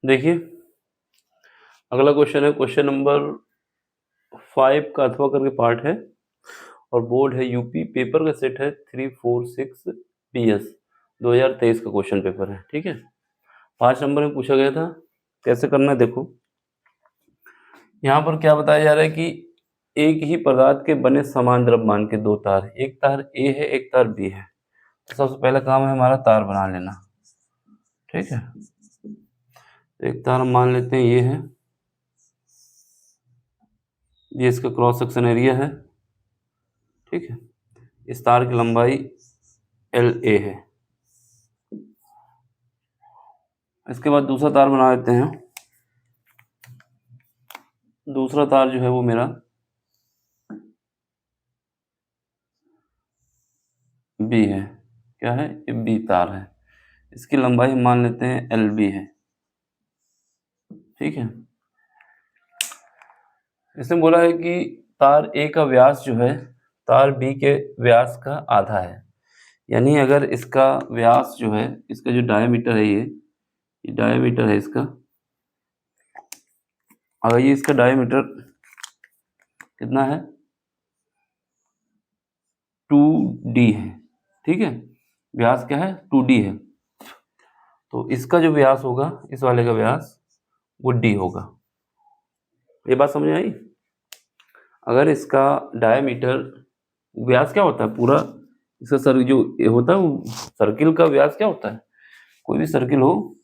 देखिए अगला क्वेश्चन है, क्वेश्चन नंबर 5 का अथवा करके पार्ट है और बोर्ड है यूपी, पेपर का सेट है 346 PS 2023 का क्वेश्चन पेपर है। ठीक है, 5 नंबर में पूछा गया था। कैसे करना है देखो, यहाँ पर क्या बताया जा रहा है कि एक ही पदार्थ के बने समान द्रव्यमान के दो तार, एक तार ए है एक तार बी है। तो सबसे पहला काम है हमारा तार बना लेना। ठीक है, तो एक तार हम मान लेते हैं ये है, ये इसका क्रॉस सेक्शन एरिया है। ठीक है, इस तार की लंबाई LA है। इसके बाद दूसरा तार बना लेते हैं। दूसरा तार जो है वो मेरा B है। क्या है? ये B तार है। इसकी लंबाई हम मान लेते हैं LB है। ठीक है, इसने बोला है कि तार A का व्यास जो है तार B के व्यास का आधा है। यानी अगर इसका व्यास जो है, इसका जो डायमीटर है, ये डायमीटर है इसका, अगर ये इसका डायमीटर कितना है 2D है। ठीक है, व्यास क्या है 2D है, तो इसका जो व्यास होगा, इस वाले का व्यास वो D होगा। ये बात समझ में आई? अगर इसका डायमीटर, व्यास क्या होता है पूरा इसका सर जो होता है वो सर्किल का व्यास क्या होता है, कोई भी सर्किल हो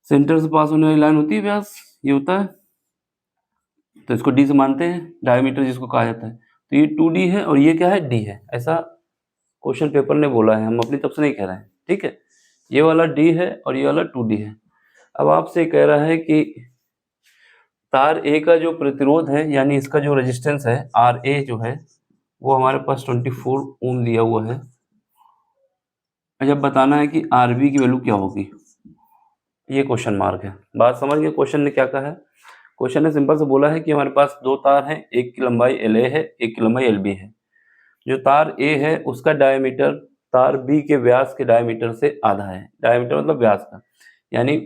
सेंटर से पास होने वाली लाइन होती है व्यास, ये होता है। तो इसको D से मानते हैं, डायमीटर जिसको कहा जाता है। तो ये 2D है और ये क्या है D है, ऐसा क्वेश्चन पेपर ने बोला है, हम अपनी तरफ से नहीं कह रहे हैं। ठीक है, ये वाला D है और ये वाला 2D है। अब आपसे कह रहा है कि तार A का जो प्रतिरोध है, यानी इसका जो रेजिस्टेंस है RA जो है वो हमारे पास 24 ओम दिया हुआ है। जब बताना है कि RB की वैल्यू क्या होगी, ये क्वेश्चन मार्क है। बात समझ गए क्वेश्चन ने क्या कहा है? क्वेश्चन ने सिंपल से बोला है कि हमारे पास दो तार हैं, एक की लंबाई LA है, एक की लंबाई LB है। जो तार A है उसका डायमीटर तार B के व्यास के डायमीटर से आधा है। डायमीटर मतलब व्यास का, यानी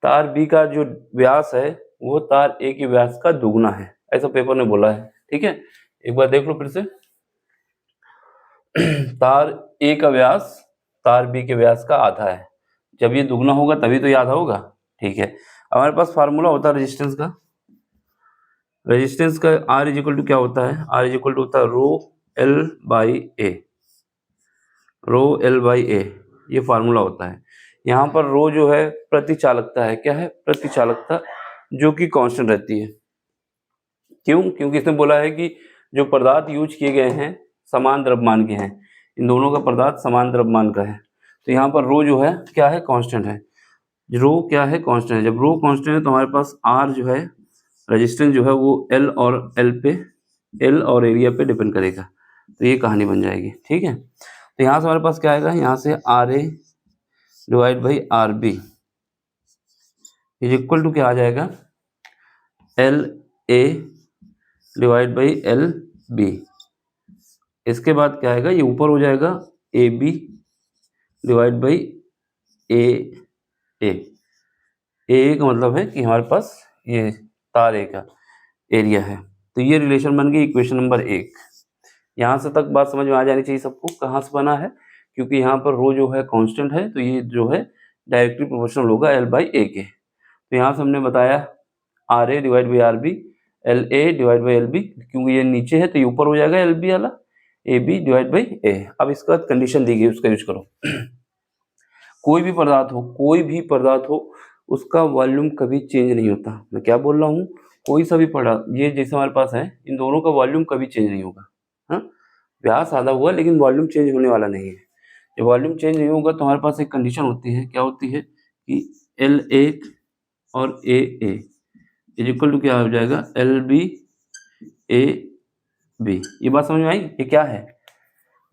तार B का जो व्यास है वो तार A के व्यास का दुगना है, ऐसा पेपर ने बोला है। ठीक है, एक बार देख लो फिर से। तार A का व्यास तार B के व्यास का आधा है, जब ये दुगना होगा तभी तो ये आधा होगा। ठीक है, हमारे पास फार्मूला होता है रेजिस्टेंस का। रेजिस्टेंस का R इज इक्वल टू क्या होता है? R इज इक्वल टू होता है rho L by A, rho L by A, ये फार्मूला होता है। यहाँ पर रो जो है प्रतिचालकता है। क्या है? प्रतिचालकता, जो कि कांस्टेंट रहती है। क्यों? क्योंकि इसने बोला है कि जो पदार्थ यूज किए गए हैं समान द्रव्यमान के हैं, इन दोनों का पदार्थ समान द्रव्यमान का है। तो यहाँ पर रो जो है क्या है? कांस्टेंट है। रो क्या है? कांस्टेंट है। जब रो कांस्टेंट है तो हमारे पास R जो है, रेजिस्टेंस जो है वो L और एरिया पे डिपेंड करेगा। तो ये कहानी बन जाएगी। ठीक है, तो यहाँ से हमारे पास क्या आएगा? यहाँ से RA divide by RB is equal to क्या आ जाएगा? LA divide by LB। इसके बाद क्या आएगा? ये ऊपर हो जाएगा AB divide by AA। AA का मतलब है कि हमारे पास ये तार A का एरिया है। तो ये रिलेशन बन गई इक्वेशन नंबर 1। यहाँ से तक बात समझ में आ जानी चाहिए सबको। कहाँ से बना है? क्योंकि यहाँ पर रो जो है कांस्टेंट है, तो ये जो है डायरेक्टली प्रोपोर्शनल होगा L बाई A के। तो यहाँ से हमने बताया RA divide by RB, LA divide by LB, क्योंकि ये नीचे है तो ये ऊपर हो जाएगा LB वाला, AB डिवाइड बाई A। अब इसका कंडीशन दी गई, उसका यूज करो। कोई भी पदार्थ हो उसका वॉल्यूम कभी चेंज नहीं होता। मैं क्या बोल रहा हूँ? कोई सा भी पदार्थ, ये जैसे हमारे पास है, इन दोनों का वॉल्यूम कभी चेंज नहीं होगा। हाँ, व्यास आधा हुआ लेकिन वॉल्यूम चेंज होने वाला नहीं है। जब वॉल्यूम चेंज नहीं होगा तो हमारे पास एक कंडीशन होती है। क्या होती है? कि LA और AA इज इक्वल टू क्या हो जाएगा? LB AB। ये बात समझ में आई? ये क्या है?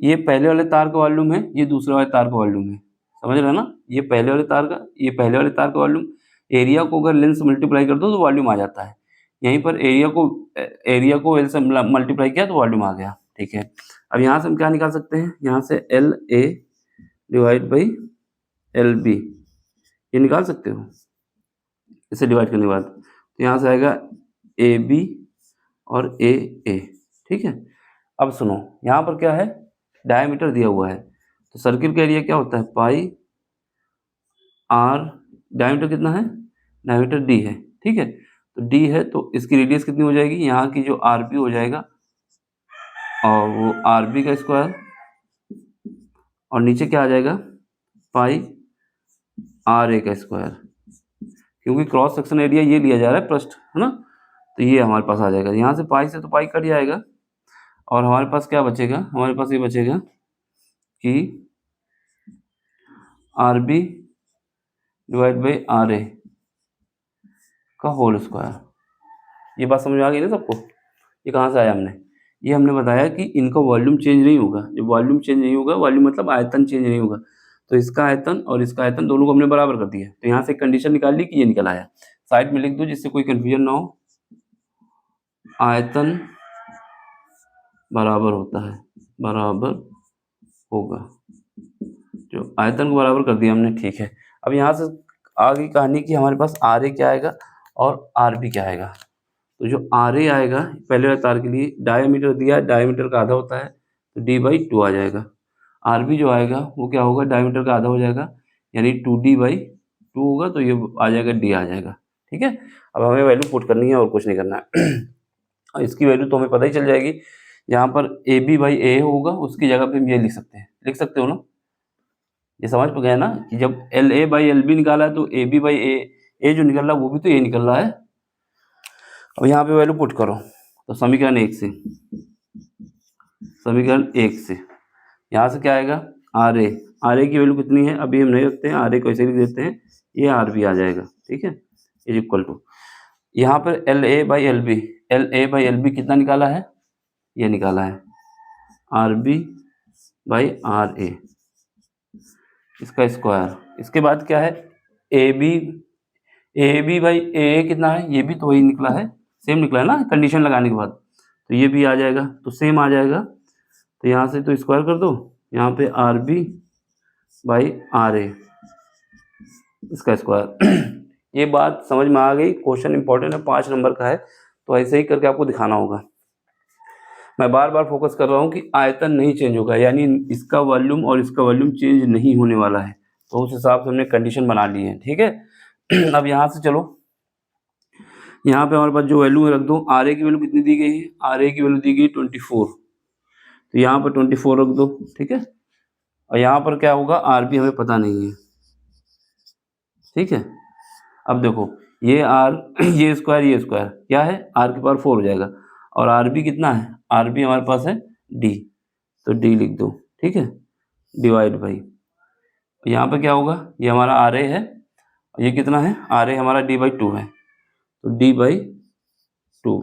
ये पहले वाले तार का वॉल्यूम है, ये दूसरे वाले तार का वॉल्यूम है। समझ रहे हो ना? ये पहले वाले तार का वॉल्यूम। एरिया को अगर लेंथ से मल्टीप्लाई कर दो तो वॉल्यूम आ जाता है। यहीं पर एरिया को एल से मल्टीप्लाई किया तो वॉल्यूम आ गया। ठीक है, अब यहाँ से हम क्या निकाल सकते हैं? यहाँ से LA डिवाइड बाई LB ये निकाल सकते हो। इसे डिवाइड करने के बाद तो यहाँ से आएगा ए बी और ए ए, ठीक है। अब सुनो, यहाँ पर क्या है, डायमीटर दिया हुआ है, तो सर्किल का एरिया क्या होता है, पाई आर, डायमीटर कितना है, डायमीटर डी है, ठीक है। तो डी है तो इसकी रेडियस कितनी हो जाएगी, यहाँ की जो आर बी हो जाएगा और वो आर बी का स्क्वायर, और नीचे क्या आ जाएगा, पाई आर ए का स्क्वायर, क्योंकि क्रॉस सेक्शन एरिया ये लिया जा रहा है पृष्ठ, है ना। तो ये हमारे पास आ जाएगा, यहाँ से पाई से तो पाई कट जाएगा और हमारे पास क्या बचेगा, हमारे पास ये बचेगा कि R B divide by R A का होल स्क्वायर। ये बात समझ में आ गई ना सबको। ये कहाँ से आया, ये हमने बताया कि इनका वॉल्यूम चेंज नहीं होगा। जब वॉल्यूम चेंज नहीं होगा, वॉल्यूम मतलब आयतन चेंज नहीं होगा, तो इसका आयतन और इसका आयतन दोनों को हमने बराबर कर दिया। तो यहाँ से कंडीशन निकाल ली कि ये निकल आया। साइड में लिख दो जिससे कोई कंफ्यूजन ना हो। आयतन बराबर होता है, बराबर होगा, जो आयतन को बराबर कर दिया हमने, ठीक है। अब यहाँ से आगे कहानी कि हमारे पास आर ए क्या आएगा और आर बी क्या आएगा। तो जो आर ए आएगा पहले वाले तार के लिए, डायमीटर दिया, डायमीटर का आधा होता है तो डी बाई टू आ जाएगा। आर बी जो आएगा वो क्या होगा, डायमीटर का आधा हो जाएगा यानी टू डी बाई टू होगा, तो ये आ जाएगा डी आ जाएगा, ठीक है। अब हमें वैल्यू पुट करनी है और कुछ नहीं करना है। और इसकी वैल्यू तो हमें पता ही चल जाएगी। यहाँ पर ए बी बाई ए होगा, उसकी जगह पे हम ये लिख सकते हो ना। ये समझ पे गया ना कि जब L A by L B निकाला है तो ए बी बाई ए जो निकल रहा है वो भी तो ये निकल रहा है। अब यहाँ पे वैल्यू पुट करो तो समीकरण एक से यहाँ से क्या आएगा, आर ए की वैल्यू कितनी है, अभी हम नहीं रखते हैं, आर ए को ऐसे लिख देते हैं, ये आर बी आ जाएगा, ठीक है, इज इक्वल टू यहाँ पर L A by L B कितना निकाला है, ये निकाला है R B by R A, इसका स्क्वायर। इसके बाद क्या है, ए बी बाई ए कितना है, ये भी तो वही निकला है, सेम निकला है ना कंडीशन लगाने के बाद, तो ये भी आ जाएगा, तो सेम आ जाएगा। तो यहाँ से तो स्क्वायर कर दो, यहाँ पे are B by R A इसका स्क्वायर। ये बात समझ में आ गई। क्वेश्चन इंपॉर्टेंट है, 5 नंबर का है, तो ऐसे ही करके आपको दिखाना होगा। मैं बार बार फोकस कर रहा हूँ कि आयतन नहीं चेंज होगा, यानी इसका वॉल्यूम और इसका वॉल्यूम चेंज नहीं होने वाला है, तो उस हिसाब से हमने कंडीशन बना ली है, ठीक है। अब यहाँ से चलो, यहाँ पे हमारे पास जो वैल्यू है रख दो। आर ए की वैल्यू कितनी दी गई है, आर ए की वैल्यू दी गई 24, तो यहाँ पर 24 रख दो, ठीक है। और यहाँ पर क्या होगा, आर बी हमें पता नहीं है, ठीक है। अब देखो ये आर ये स्क्वायर क्या है, आर के पावर 4 हो जाएगा, और आर बी कितना है, आर बी हमारे पास है डी, तो डी लिख दो, ठीक है, डिवाइड बाई यहाँ पे क्या होगा, ये हमारा आर ए है, ये कितना है, आर ए हमारा डी बाई टू है, तो डी बाई टू,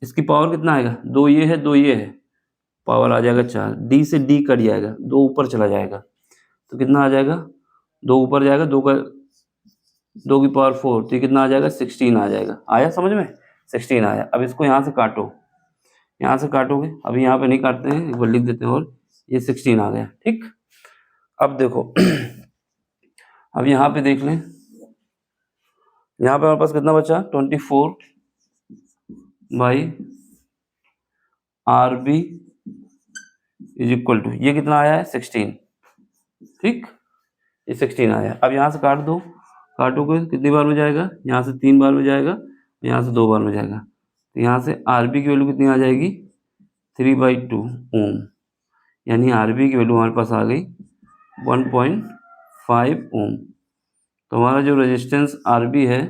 इसकी पावर कितना आएगा, 2 ये है 2 ये है, पावर आ जाएगा 4, डी से डी कट जाएगा, 2 ऊपर चला जाएगा, तो कितना आ जाएगा, 2 ऊपर जाएगा, 2 की पावर 4, तो कितना आ जाएगा, 16 आ जाएगा। आया समझ में, 16 आया। अब इसको यहाँ से काटो, यहाँ से काटोगे, अभी यहाँ पे नहीं काटते हैं, एक बार लिख देते हैं, और ये 16 आ गया, ठीक। अब देखो अब यहाँ पे देख लें, यहाँ पे हमारे पास कितना बचा, 24 by R B is equal to, ये कितना आया है, 16, ठीक, ये 16 आया। अब यहाँ से काट दो, काटोगे कितनी बार में जाएगा, यहाँ से 3 बार में जाएगा, यहाँ से 2 बार में जाएगा, तो यहाँ से आर बी की वैल्यू कितनी आ जाएगी, 3/2 ओम, यानी आर बी की वैल्यू हमारे पास आ गई 1.5 ओम। तो हमारा जो रेजिस्टेंस आर बी है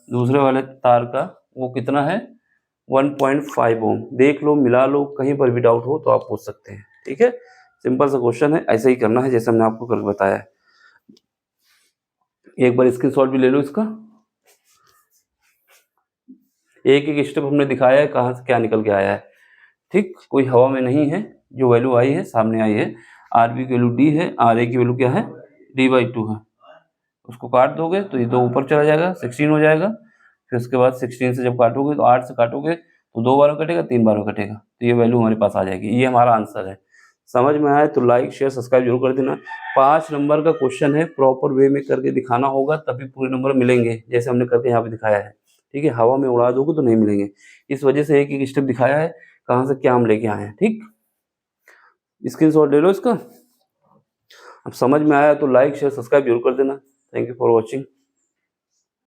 दूसरे वाले तार का, वो कितना है, 1.5 ओम। देख लो, मिला लो, कहीं पर भी डाउट हो तो आप पूछ सकते हैं, ठीक है। सिंपल सा क्वेश्चन है, ऐसे ही करना है जैसे हमने आपको कल बताया है। एक बार स्क्रीनशॉट भी ले लो इसका, एक एक स्टेप हमने दिखाया है कहाँ से क्या निकल के आया है, ठीक। कोई हवा में नहीं है, जो वैल्यू आई है सामने आई है। आर बी की वैल्यू डी है, आर ए की वैल्यू क्या है, d/2 है। उसको काट दोगे तो ये 2 ऊपर चला जाएगा, 16 हो जाएगा। फिर उसके बाद 16 से जब काटोगे तो 8 से काटोगे तो 2 बार में कटेगा, 3 बार में कटेगा, तो ये वैल्यू हमारे पास आ जाएगी। ये हमारा आंसर है। समझ में आए तो लाइक शेयर सब्सक्राइब जरूर कर देना। 5 नंबर का क्वेश्चन है, प्रॉपर वे में करके दिखाना होगा तभी पूरे नंबर मिलेंगे, जैसे हमने करके यहाँ पे दिखाया है। ठीक है, हवा में उड़ा दोगे तो नहीं मिलेंगे। इस वजह से एक एक स्टेप दिखाया है कहाँ से क्या हम लेके आए हैं। ठीक, स्क्रीनशॉट ले लो इसका। अब समझ में आया तो लाइक शेयर सब्सक्राइब जरूर कर देना। Thank you for watching.